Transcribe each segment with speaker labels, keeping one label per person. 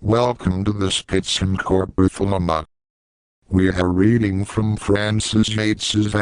Speaker 1: Welcome to the Spitzen-Körper Thelema. We are reading from Francis Yates's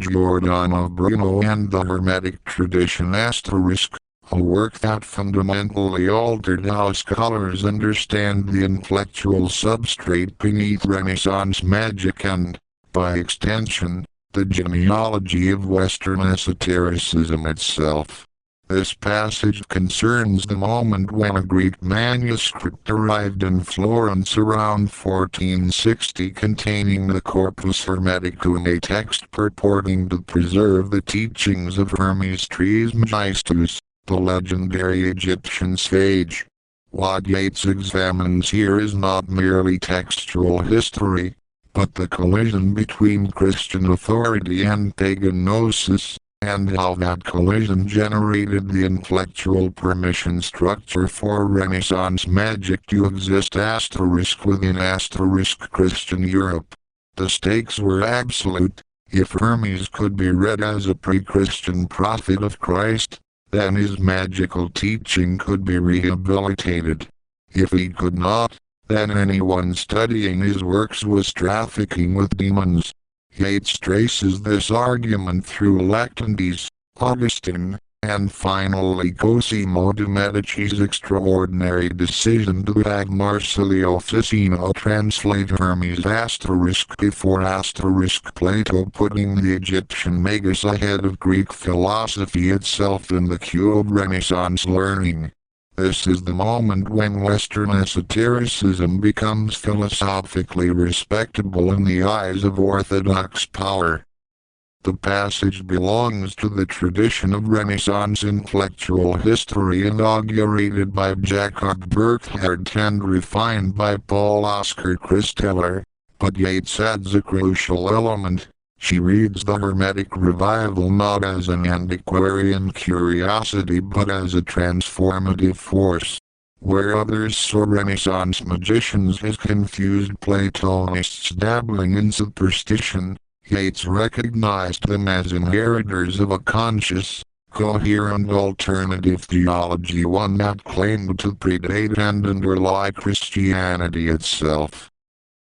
Speaker 1: *Giordano Bruno and the Hermetic Tradition*, a work that fundamentally altered how scholars understand the intellectual substrate beneath Renaissance magic and, by extension, the genealogy of Western esotericism itself. This passage concerns the moment when a Greek manuscript arrived in Florence around 1460 containing the Corpus Hermeticum, a text purporting to preserve the teachings of Hermes Trismegistus, the legendary Egyptian sage. What Yates examines here is not merely textual history, but the collision between Christian authority and pagan gnosis, and how that collision generated the intellectual permission structure for Renaissance magic to exist within Christian Europe. The stakes were absolute. If Hermes could be read as a pre-Christian prophet of Christ, then his magical teaching could be rehabilitated. If he could not, then anyone studying his works was trafficking with demons. Yates traces this argument through Lactantius, Augustine, and finally Cosimo de' Medici's extraordinary decision to have Marsilio Ficino translate Hermes before Plato, putting the Egyptian magus ahead of Greek philosophy itself in the queue of Renaissance learning. This is the moment when Western esotericism becomes philosophically respectable in the eyes of orthodox power. The passage belongs to the tradition of Renaissance intellectual history inaugurated by Jacob Burckhardt and refined by Paul Oscar Christeller, but Yates adds a crucial element. She reads the Hermetic revival not as an antiquarian curiosity but as a transformative force. Where others saw Renaissance magicians as confused Platonists dabbling in superstition, Yates recognized them as inheritors of a conscious, coherent alternative theology, one that claimed to predate and underlie Christianity itself.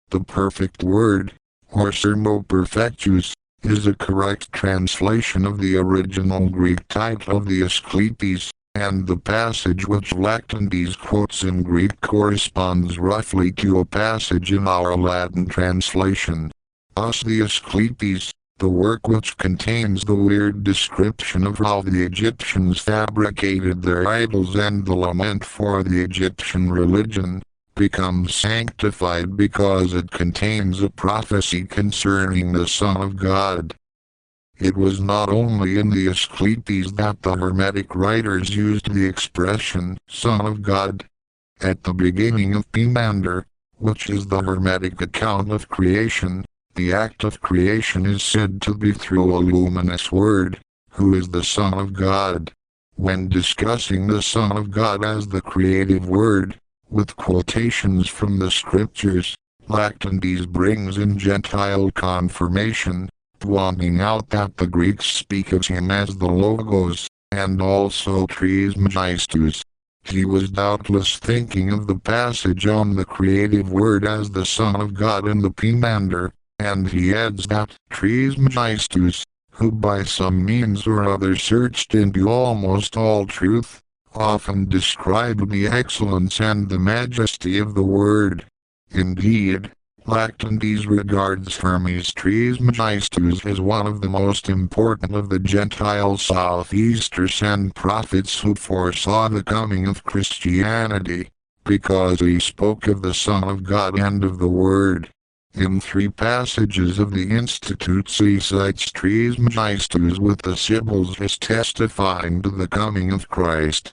Speaker 1: The perfect word, or sermo perfectus, is a correct translation of the original Greek title of the Asclepius, and the passage which Lactantius quotes in Greek corresponds roughly to a passage in our Latin translation. Thus the Asclepius, the work which contains the weird description of how the Egyptians fabricated their idols and the lament for the Egyptian religion, becomes sanctified because it contains a prophecy concerning the Son of God. It was not only in the Asclepius that the Hermetic writers used the expression Son of God. At the beginning of Pimander, which is the Hermetic account of creation, the act of creation is said to be through a luminous Word, who is the Son of God. When discussing the Son of God as the creative Word, with quotations from the scriptures, Lactantius brings in Gentile confirmation, pointing out that the Greeks speak of him as the Logos, and also Trismegistus. He was doubtless thinking of the passage on the creative word as the Son of God in the Pimander, and he adds that Trismegistus, who by some means or other searched into almost all truth, often described the excellence and the majesty of the word. Indeed, Lactantius regards Hermes Trismegistus as one of the most important of the Gentile Southeasters and prophets who foresaw the coming of Christianity, because he spoke of the Son of God and of the Word. In 3 passages of the Institutes he cites Trismegistus with the Sibyls as testifying to the coming of Christ.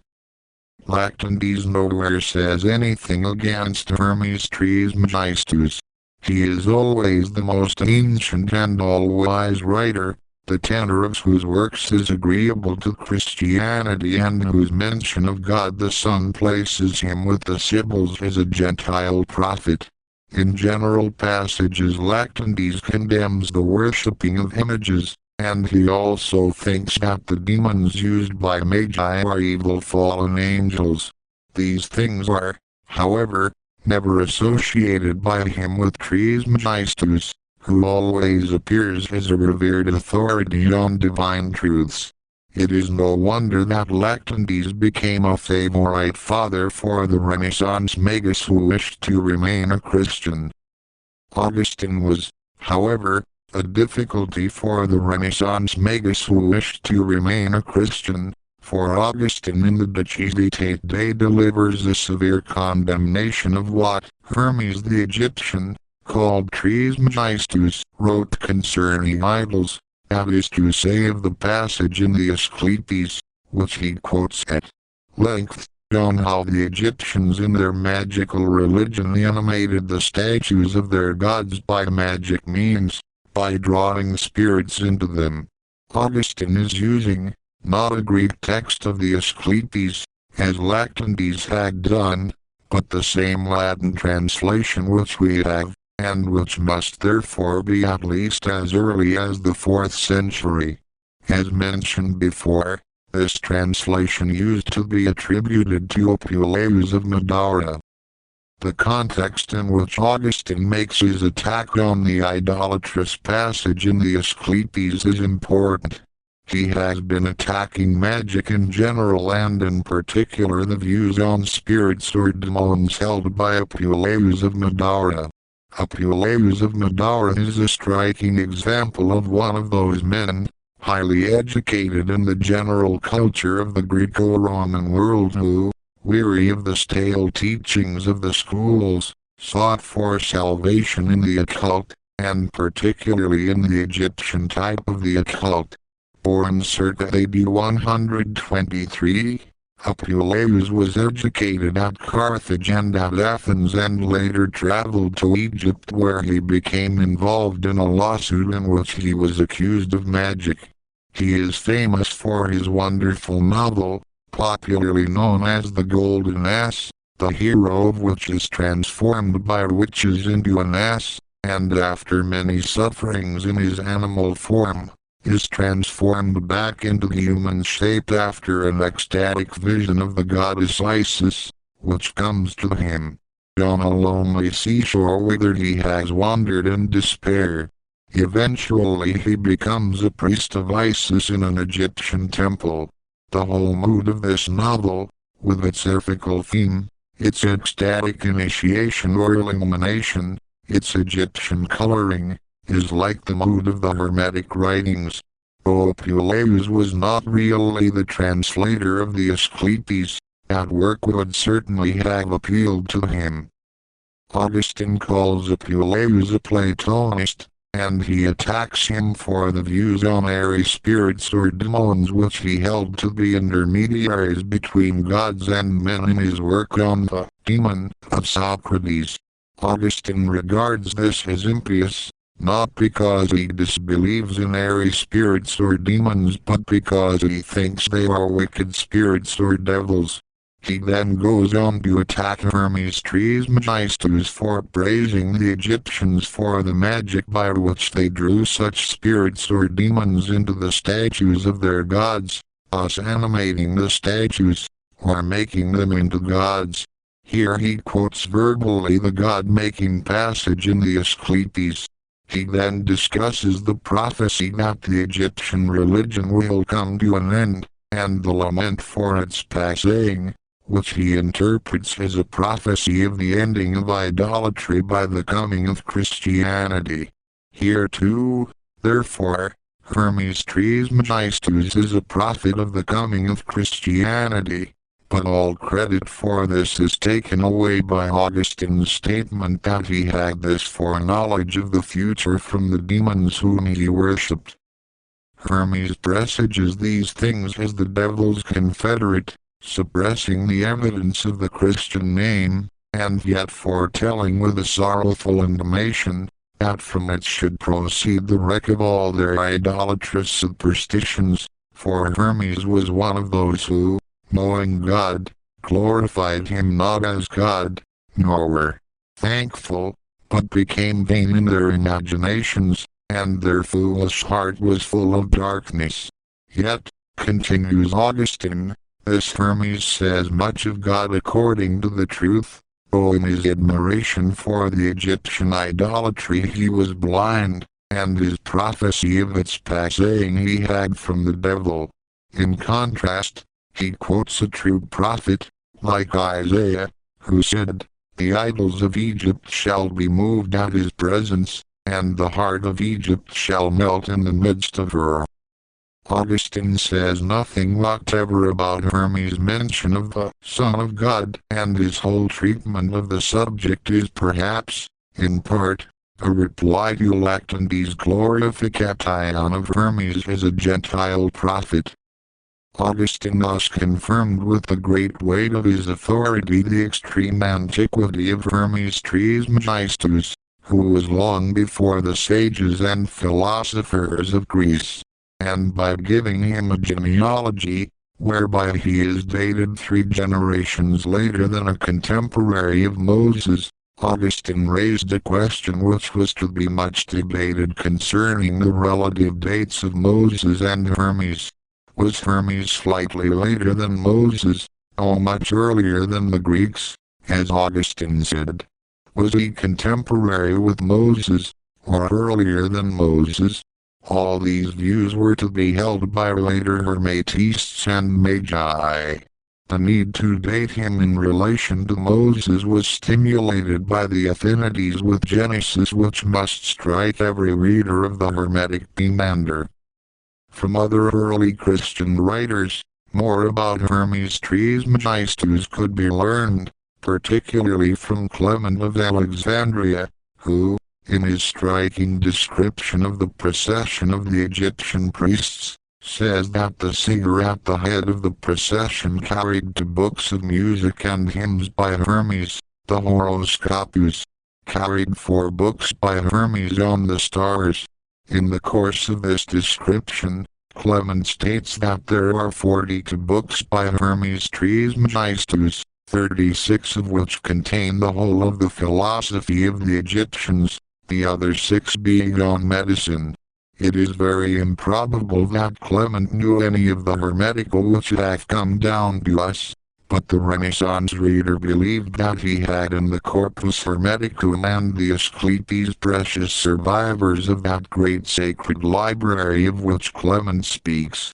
Speaker 1: Lactantius nowhere says anything against Hermes Trismegistus. He is always the most ancient and all-wise writer, the tenor of whose works is agreeable to Christianity and whose mention of God the Son places him with the Sibyls as a Gentile prophet. In general passages Lactantius condemns the worshipping of images, and he also thinks that the demons used by magi are evil fallen angels. These things are, however, never associated by him with Trismegistus, who always appears as a revered authority on divine truths. It is no wonder that Lactantius became a favorite father for the Renaissance magus who wished to remain a Christian. Augustine was, however, a difficulty for the Renaissance magus who wished to remain a Christian, for Augustine in the Decisitate Day delivers a severe condemnation of what Hermes the Egyptian, called Trismegistus, wrote concerning idols, that is to say of the passage in the Asclepius, which he quotes at length, on how the Egyptians in their magical religion animated the statues of their gods by magic means, by drawing spirits into them. Augustine is using, not a Greek text of the Asclepius, as Lactantius had done, but the same Latin translation which we have, and which must therefore be at least as early as the 4th century. As mentioned before, this translation used to be attributed to Apuleius of Madara. The context in which Augustine makes his attack on the idolatrous passage in the Asclepius is important. He has been attacking magic in general and in particular the views on spirits or demons held by Apuleius of Madara. Apuleius of Madara is a striking example of one of those men, highly educated in the general culture of the Greco-Roman world who, weary of the stale teachings of the schools, sought for salvation in the occult, and particularly in the Egyptian type of the occult. Born circa AD 123, Apuleius was educated at Carthage and at Athens and later traveled to Egypt where he became involved in a lawsuit in which he was accused of magic. He is famous for his wonderful novel, popularly known as The Golden Ass, the hero of which is transformed by witches into an ass, and after many sufferings in his animal form, is transformed back into human shape after an ecstatic vision of the goddess Isis, which comes to him on a lonely seashore whither he has wandered in despair. Eventually he becomes a priest of Isis in an Egyptian temple. The whole mood of this novel, with its ethical theme, its ecstatic initiation or illumination, its Egyptian coloring, is like the mood of the Hermetic writings. Though Apuleius was not really the translator of the Asclepius, that work would certainly have appealed to him. Augustine calls Apuleius a Platonist, and he attacks him for the views on airy spirits or demons which he held to be intermediaries between gods and men in his work on the Demon of Socrates. Augustine regards this as impious, not because he disbelieves in airy spirits or demons but because he thinks they are wicked spirits or devils. He then goes on to attack Hermes Trismegistus for praising the Egyptians for the magic by which they drew such spirits or demons into the statues of their gods, thus animating the statues, or making them into gods. Here he quotes verbally the god-making passage in the Asclepius. He then discusses the prophecy that the Egyptian religion will come to an end, and the lament for its passing, which he interprets as a prophecy of the ending of idolatry by the coming of Christianity. Here too, therefore, Hermes Trismegistus is a prophet of the coming of Christianity, but all credit for this is taken away by Augustine's statement that he had this foreknowledge of the future from the demons whom he worshipped. Hermes presages these things as the devil's confederate, suppressing the evidence of the Christian name, and yet foretelling with a sorrowful intimation, that from it should proceed the wreck of all their idolatrous superstitions, for Hermes was one of those who, knowing God, glorified him not as God, nor were thankful, but became vain in their imaginations, and their foolish heart was full of darkness. Yet, continues Augustine, this Hermes says much of God according to the truth, though in his admiration for the Egyptian idolatry he was blind, and his prophecy of its passing he had from the devil. In contrast, he quotes a true prophet, like Isaiah, who said, "The idols of Egypt shall be moved at his presence, and the heart of Egypt shall melt in the midst of her." Augustine says nothing whatever about Hermes' mention of the Son of God, and his whole treatment of the subject is perhaps, in part, a reply to Lactanti's glorification of Hermes as a Gentile prophet. Augustine thus confirmed with the great weight of his authority the extreme antiquity of Hermes Trismegistus, who was long before the sages and philosophers of Greece, and by giving him a genealogy, whereby he is dated 3 generations later than a contemporary of Moses, Augustine raised a question which was to be much debated concerning the relative dates of Moses and Hermes. Was Hermes slightly later than Moses, or much earlier than the Greeks, as Augustine said? Was he contemporary with Moses, or earlier than Moses? All these views were to be held by later Hermetists and Magi. The need to date him in relation to Moses was stimulated by the affinities with Genesis which must strike every reader of the Hermetic Menander. From other early Christian writers, more about Hermes Trismegistus could be learned, particularly from Clement of Alexandria, who, in his striking description of the procession of the Egyptian priests, says that the singer at the head of the procession carried 2 books of music and hymns by Hermes, the horoscopes, carried 4 books by Hermes on the stars. In the course of this description, Clement states that there are 42 books by Hermes Trismegistus, 36 of which contain the whole of the philosophy of the Egyptians, the other 6 being on medicine. It is very improbable that Clement knew any of the Hermetical which have come down to us, but the Renaissance reader believed that he had in the Corpus Hermeticum and the Asclepius precious survivors of that great sacred library of which Clement speaks.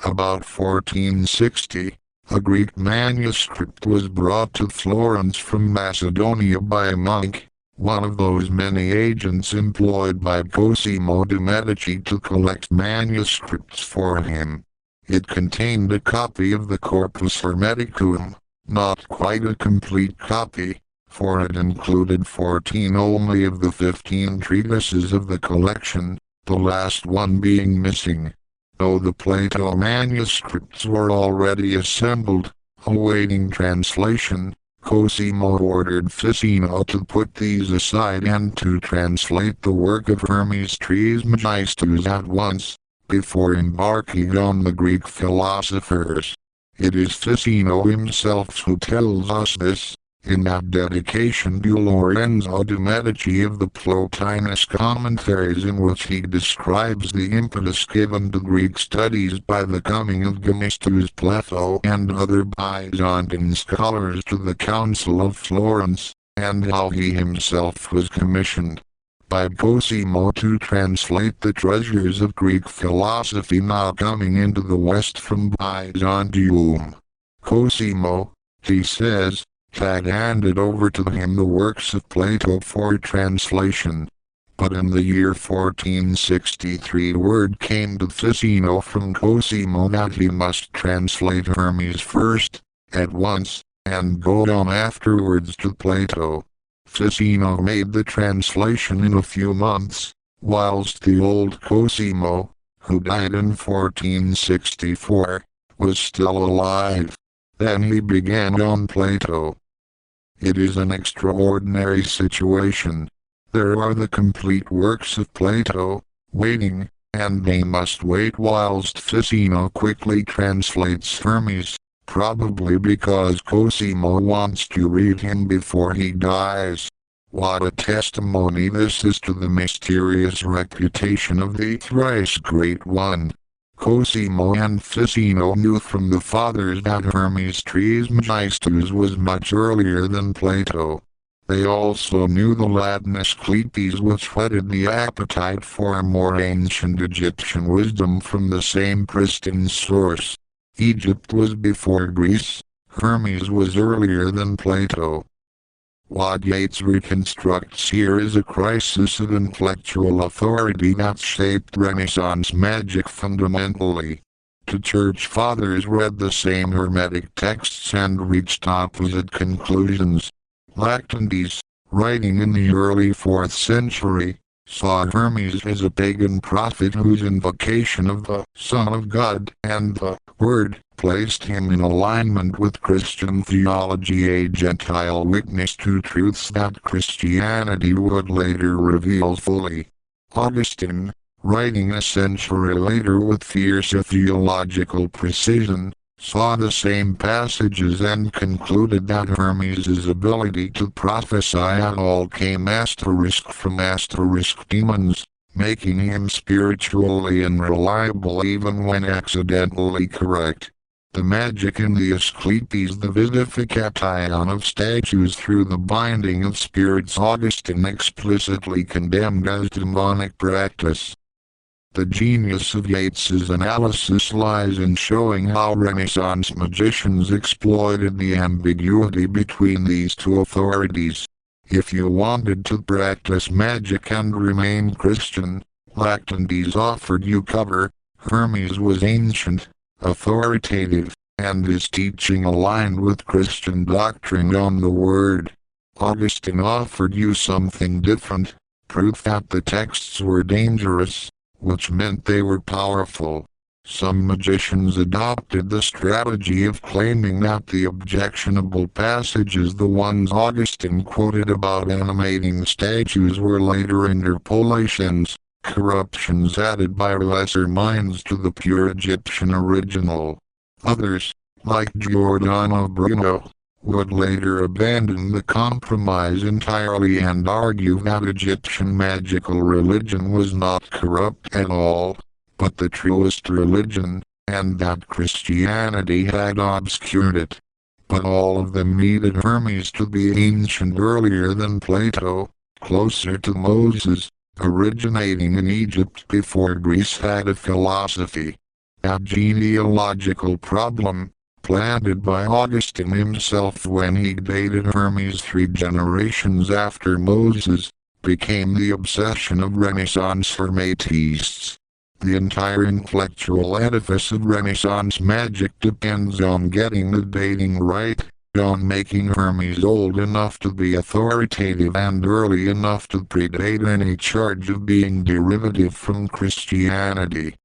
Speaker 1: About 1460, a Greek manuscript was brought to Florence from Macedonia by a monk, one of those many agents employed by Cosimo de' Medici to collect manuscripts for him. It contained a copy of the Corpus Hermeticum, not quite a complete copy, for it included 14 only of the 15 treatises of the collection, the last one being missing. Though the Plato manuscripts were already assembled, awaiting translation, Cosimo ordered Ficino to put these aside and to translate the work of Hermes Trismegistus at once, before embarking on the Greek philosophers. It is Ficino himself who tells us this, in that dedication to Lorenzo de' Medici of the Plotinus commentaries in which he describes the impetus given to Greek studies by the coming of Gemistus Pletho and other Byzantine scholars to the Council of Florence, and how he himself was commissioned by Cosimo to translate the treasures of Greek philosophy now coming into the West from Byzantium. Cosimo, he says, had handed over to him the works of Plato for translation. But in the year 1463 word came to Ficino from Cosimo that he must translate Hermes first, at once, and go on afterwards to Plato. Ficino made the translation in a few months, whilst the old Cosimo, who died in 1464, was still alive. Then he began on Plato. It is an extraordinary situation. There are the complete works of Plato, waiting, and they must wait whilst Ficino quickly translates Hermes, probably because Cosimo wants to read him before he dies. What a testimony this is to the mysterious reputation of the thrice great one. Cosimo and Ficino knew from the fathers that Hermes Trismegistus was much earlier than Plato. They also knew the Latin Asclepius, which whetted the appetite for a more ancient Egyptian wisdom from the same pristine source. Egypt was before Greece. Hermes was earlier than Plato. What Yates reconstructs here is a crisis of intellectual authority that shaped Renaissance magic fundamentally. The Church Fathers read the same Hermetic texts and reached opposite conclusions. Lactantius, writing in the early 4th century, saw Hermes as a pagan prophet whose invocation of the Son of God and the Word placed him in alignment with Christian theology, a Gentile witness to truths that Christianity would later reveal fully. Augustine, writing a century later with fierce theological precision, saw the same passages and concluded that Hermes' ability to prophesy at all came from demons, making him spiritually unreliable even when accidentally correct. The magic in the Asclepius, the vivification of statues through the binding of spirits, Augustine explicitly condemned as demonic practice. The genius of Yates's analysis lies in showing how Renaissance magicians exploited the ambiguity between these two authorities. If you wanted to practice magic and remain Christian, Lactantius offered you cover. Hermes was ancient, authoritative, and his teaching aligned with Christian doctrine on the Word. Augustine offered you something different, proof that the texts were dangerous, which meant they were powerful. Some magicians adopted the strategy of claiming that the objectionable passages, the ones Augustine quoted about animating statues, were later interpolations, corruptions added by lesser minds to the pure Egyptian original. Others, like Giordano Bruno, would later abandon the compromise entirely and argue that Egyptian magical religion was not corrupt at all, but the truest religion, and that Christianity had obscured it. But all of them needed Hermes to be ancient, earlier than Plato, closer to Moses, originating in Egypt before Greece had a philosophy. That genealogical problem, planted by Augustine himself when he dated Hermes 3 generations after Moses, became the obsession of Renaissance Hermetists. The entire intellectual edifice of Renaissance magic depends on getting the dating right, on making Hermes old enough to be authoritative and early enough to predate any charge of being derivative from Christianity.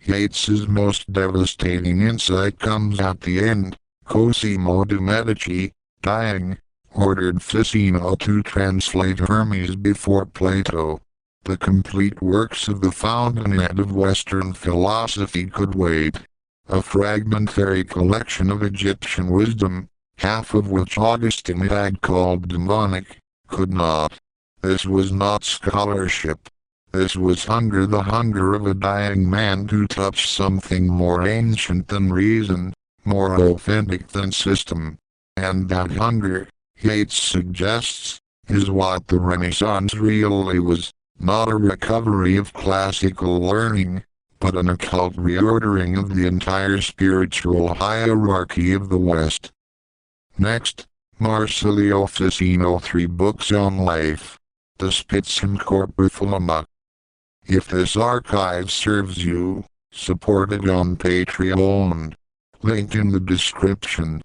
Speaker 1: Yates's most devastating insight comes at the end. Cosimo de' Medici, dying, ordered Ficino to translate Hermes before Plato. The complete works of the fountainhead of Western philosophy could wait. A fragmentary collection of Egyptian wisdom, half of which Augustine had called demonic, could not. This was not scholarship. This was hunger, the hunger of a dying man to touch something more ancient than reason, more authentic than system. And that hunger, Yates suggests, is what the Renaissance really was, not a recovery of classical learning, but an occult reordering of the entire spiritual hierarchy of the West. Next, Marsilio Ficino, 3 books on life. The Spitzen-Körper Thelema. If this archive serves you, support it on Patreon. Link in the description.